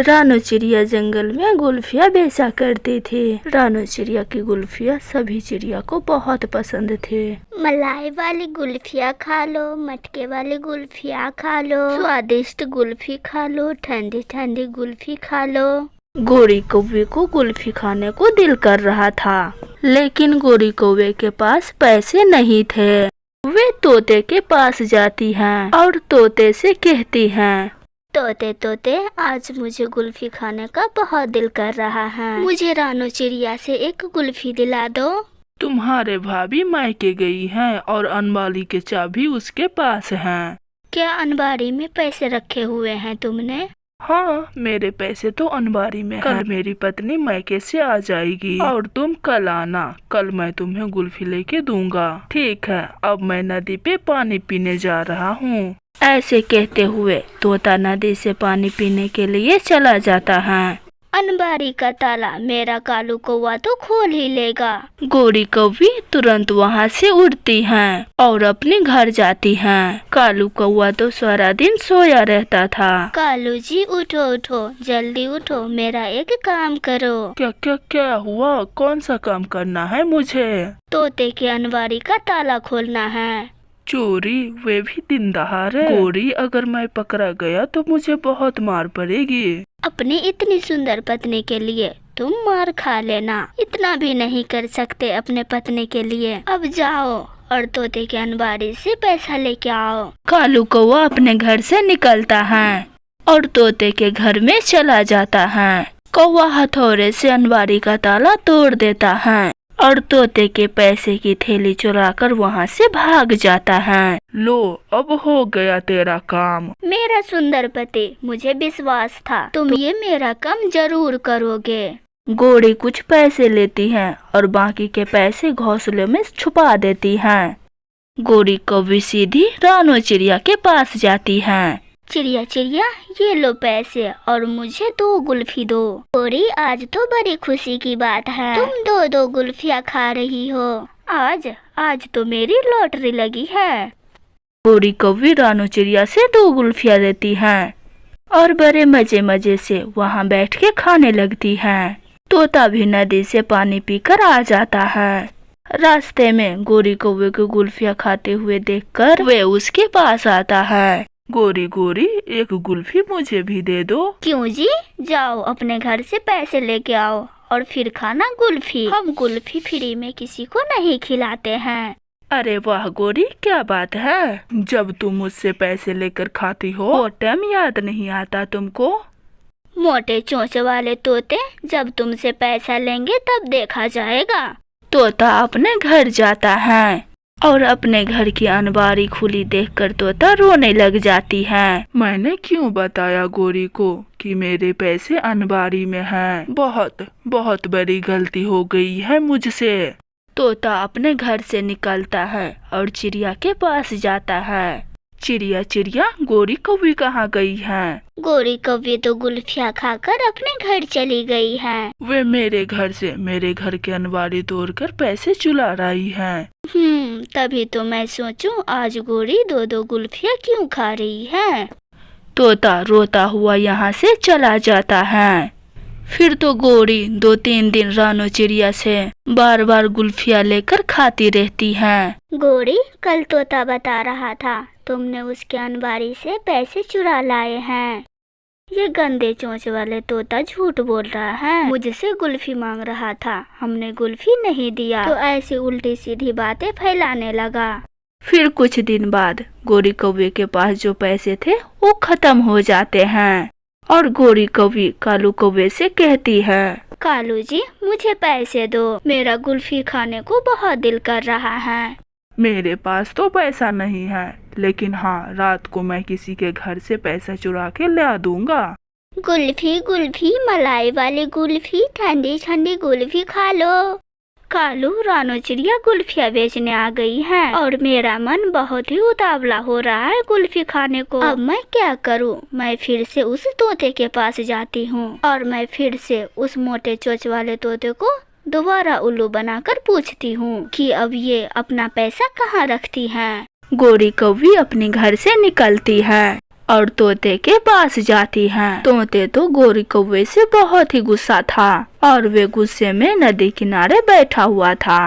रानू चिड़िया जंगल में गुल्फिया बेचा करती थी। रानू चिड़िया की गुल्फिया सभी चिड़िया को बहुत पसंद थे। मलाई वाली गुल्फिया खा लो, मटके वाली गुल्फिया खा लो, स्वादिष्ट गुल्फी खा लो, ठंडी ठंडी गुल्फी खा लो। गोरी कौवे को गुल्फी खाने को दिल कर रहा था, लेकिन गोरी कौवे के पास पैसे नहीं थे। वे तोते के पास जाती हैं और तोते से कहती हैं, तोते तोते, आज मुझे गुल्फी खाने का बहुत दिल कर रहा है, मुझे रानू चिड़िया से एक गुल्फी दिला दो। तुम्हारे भाभी मायके गई हैं और अनबाली के चाबी उसके पास हैं। क्या अनबारी में पैसे रखे हुए हैं तुमने? हाँ, मेरे पैसे तो अनबारी में हैं। कल मेरी पत्नी मायके से आ जाएगी और तुम कल आना। कल मैं तुम्हें गुल्फी लेके दूंगा। ठीक है, अब मैं नदी पे पानी पीने जा रहा हूँ। ऐसे कहते हुए तोता नदी से पानी पीने के लिए चला जाता है। अनबारी का ताला मेरा कालू कौवा तो खोल ही लेगा। गोरी कौवी तुरंत वहाँ से उड़ती हैं और अपने घर जाती हैं। कालू कौवा तो सारा दिन सोया रहता था। कालू जी उठो उठो, जल्दी उठो, मेरा एक काम करो। क्या क्या क्या हुआ? कौन सा काम करना है मुझे? तोते के अनबारी का ताला खोलना है। चोरी, वे भी दिन दहाड़े? गोरी, अगर मैं पकड़ा गया तो मुझे बहुत मार पड़ेगी। अपनी इतनी सुंदर पत्नी के लिए तुम मार खा लेना, इतना भी नहीं कर सकते अपने पत्नी के लिए। अब जाओ और तोते के अनबारी से पैसा लेके आओ। कालू कौवा अपने घर से निकलता है और तोते के घर में चला जाता है। कौवा हथौड़े से अनबारी का ताला तोड़ देता है और तोते के पैसे की थैली चुराकर वहाँ से भाग जाता है। लो, अब हो गया तेरा काम। मेरा सुंदर पति, मुझे विश्वास था तुम ये मेरा काम जरूर करोगे। गोरी कुछ पैसे लेती है और बाकी के पैसे घोंसले में छुपा देती है। गोरी कौवी सीधी रानू चिड़िया के पास जाती है। चिड़िया चिड़िया, ये लो पैसे और मुझे 2 गुल्फी दो। गोरी, आज तो बड़ी खुशी की बात है, तुम 2-2 गुल्फिया खा रही हो। आज तो मेरी लॉटरी लगी है। गोरी कौवी रानू चिड़िया से 2 गुल्फिया लेती है और बड़े मजे मजे से वहाँ बैठ के खाने लगती है। तोता भी नदी से पानी पीकर आ जाता है। रास्ते में गोरी कौवे को गुल्फिया खाते हुए देखकर वे उसके पास आता है। गोरी गोरी, एक गुल्फी मुझे भी दे दो। क्यों जी? जाओ अपने घर से पैसे लेके आओ और फिर खाना गुल्फी। हम गुल्फी फ्री में किसी को नहीं खिलाते हैं। अरे वाह गोरी, क्या बात है। जब तुम मुझसे पैसे लेकर खाती हो वो टाइम याद नहीं आता तुमको? मोटे चोंच वाले तोते, जब तुमसे पैसा लेंगे तब देखा जाएगा। तोता अपने घर जाता है और अपने घर की अनबारी खुली देखकर तोता रोने लग जाती है। मैंने क्यों बताया गोरी को कि मेरे पैसे अनबारी में हैं? बहुत बड़ी गलती हो गई है मुझसे। तोता अपने घर से निकलता है और चिड़िया के पास जाता है। चिड़िया चिड़िया, गोरी कौवी कहाँ गई है? गोरी कौवी तो गुल्फिया खाकर अपने घर चली गई है। वे मेरे घर से मेरे घर के अनबारी तोड़कर पैसे चुरा रही है। तभी तो मैं सोचूं आज गोरी 2-2 गुल्फिया क्यों खा रही है। तोता रोता हुआ यहाँ से चला जाता है। फिर तो गोरी 2-3 दिन रानू चिड़िया से बार बार गुल्फिया लेकर खाती रहती है। गोरी, कल तोता बता रहा था तुमने उसके अनबारी से पैसे चुरा लाए हैं। ये गंदे चोंच वाले तोता झूठ बोल रहा है, मुझसे गुल्फी मांग रहा था, हमने गुल्फी नहीं दिया। तो ऐसी उल्टी सीधी बातें फैलाने लगा। फिर कुछ दिन बाद गोरी कौवे के पास जो पैसे थे वो खत्म हो जाते हैं और गोरी कौवी कालू कौवे से कहती है, कालू जी, मुझे पैसे दो, मेरा गुल्फी खाने को बहुत दिल कर रहा है। मेरे पास तो पैसा नहीं है, लेकिन हाँ, रात को मैं किसी के घर से पैसा चुरा के ला दूंगा। गुल्फी गुल्फी, मलाई वाली गुल्फी, ठंडी ठंडी गुल्फी खा लो। कालू, रानू चिड़िया गुल्फिया बेचने आ गई है और मेरा मन बहुत ही उतावला हो रहा है गुल्फी खाने को। अब मैं क्या करूं? मैं फिर से उस तोते के पास जाती हूं और मैं फिर से उस मोटे चोंच वाले तोते को दोबारा उल्लू बनाकर पूछती हूँ कि अब ये अपना पैसा कहाँ रखती हैं। गोरी कौवी अपने घर से निकलती है और तोते के पास जाती हैं। तोते तो गोरी कौवे से बहुत ही गुस्सा था और वे गुस्से में नदी किनारे बैठा हुआ था।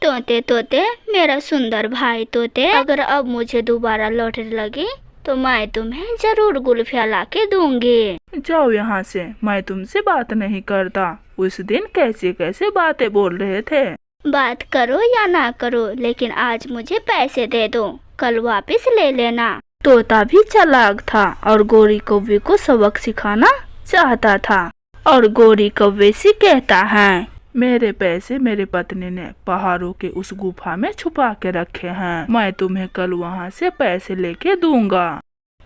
तोते तोते, मेरा सुंदर भाई तोते, अगर अब मुझे दोबारा लॉटरी लगी तो मैं तुम्हें जरूर गुल्फिया ला के दूंगी। जाओ यहाँ से, मैं तुमसे बात नहीं करता। उस दिन कैसे कैसे बातें बोल रहे थे। बात करो या ना करो, लेकिन आज मुझे पैसे दे दो, कल वापस ले लेना। तोता भी चालाक था और गोरी कौवे को सबक सिखाना चाहता था और गोरी कौवे से कहता है, मेरे पैसे मेरे पत्नी ने पहाड़ों के उस गुफा में छुपा के रखे हैं। मैं तुम्हें कल वहाँ से पैसे लेके दूंगा।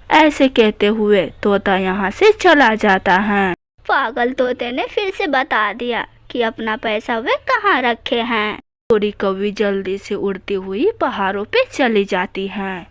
ऐसे कहते हुए तोता यहाँ से चला जाता है। पागल तोते ने फिर से बता दिया कि अपना पैसा वे कहाँ रखे हैं। गोरी कौवी जल्दी से उड़ती हुई पहाड़ों पे चली जाती है।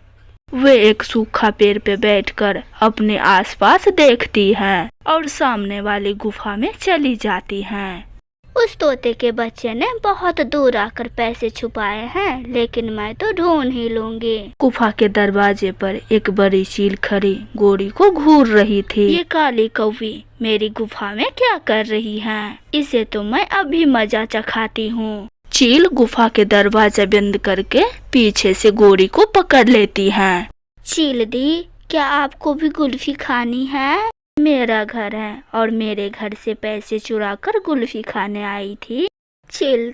वे एक सूखा पेड़ पे बैठकर अपने आसपास देखती है और सामने वाली गुफा में चली जाती है। उस तोते के बच्चे ने बहुत दूर आकर पैसे छुपाए हैं, लेकिन मैं तो ढूंढ ही लूंगी। गुफा के दरवाजे पर एक बड़ी चील खड़ी गोरी को घूर रही थी। ये काली कौवी मेरी गुफा में क्या कर रही है? इसे तो मैं अभी मजा चखाती हूँ। चील गुफा के दरवाजा बंद करके पीछे से गोरी को पकड़ लेती है। चील दी, क्या आपको भी कुल्फी खानी है? मेरा घर है और मेरे घर से पैसे चुरा कर कुल्फी खाने आई थी। चील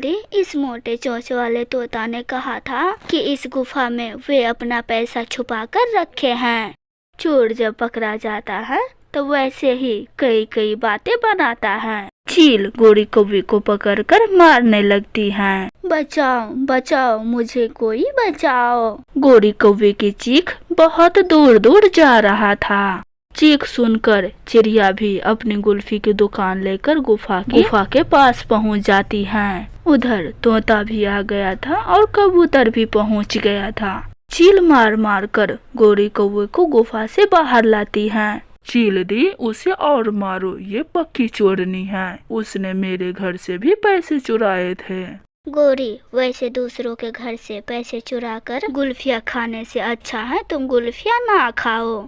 दी, इस मोटे चोंच वाले तोता ने कहा था कि इस गुफा में वे अपना पैसा छुपा कर रखे हैं। चोर जब पकड़ा जाता है तो वैसे ही कई बातें बनाता है। चील गोरी कौवी को पकड़कर मारने लगती है। बचाओ बचाओ, मुझे कोई बचाओ। गोरी कौवे की चीख बहुत दूर दूर जा रहा था। चीख सुनकर चिड़िया भी अपनी कुल्फी की दुकान लेकर गुफा के पास पहुंच जाती है। उधर तोता भी आ गया था और कबूतर भी पहुंच गया था। चील मार मार कर गोरी कौवे को गुफा से बाहर लाती है। चील दी, उसे और मारो, ये पक्की चोरनी है। उसने मेरे घर से भी पैसे चुराए थे। गोरी, वैसे दूसरों के घर से पैसे चुरा कर गुल्फिया खाने से अच्छा है तुम गुल्फिया ना खाओ।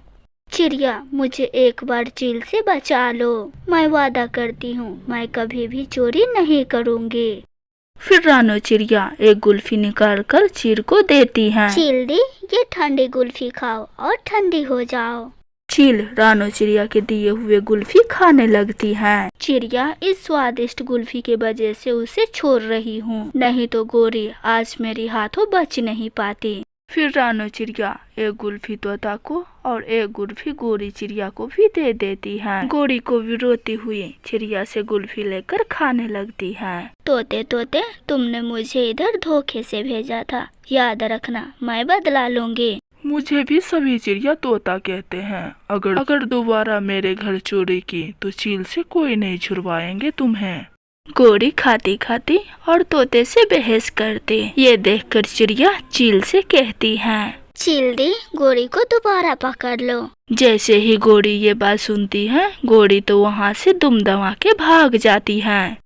चिड़िया, मुझे एक बार चील से बचा लो। मैं वादा करती हूँ मैं कभी भी चोरी नहीं करूँगी। फिर रानो चिड़िया एक कुल्फी निकाल कर चील को देती है। चील दी, ये ठंडी कुल्फी खाओ और ठंडी हो जाओ। चील रानो चिड़िया के दिए हुए कुल्फी खाने लगती है। चिड़िया इस स्वादिष्ट कुल्फी के वजह से उसे छोड़ रही हूँ, नहीं तो गोरी आज मेरी हाथों बच नहीं पाती। फिर रानो चिड़िया एक कुल्फी तोता को और एक कुल्फी गोरी चिड़िया को भी दे देती है। गोरी को भी रोती हुई चिड़िया से कुल्फी लेकर खाने लगती है। तोते तोते, तुमने मुझे इधर धोखे से भेजा था, याद रखना मैं बदला लूंगी। मुझे भी सभी चिड़िया तोता कहते हैं। अगर दोबारा मेरे घर चोरी की तो चील से कोई नहीं छुड़वाएंगे तुम्हें। गोरी खाती खाती और तोते से बहस करती। ये देखकर चिड़िया चील से कहती है, चील दी, गोरी को दोबारा पकड़ लो। जैसे ही गोरी ये बात सुनती है, गोरी तो वहाँ से दुम दमा के भाग जाती है।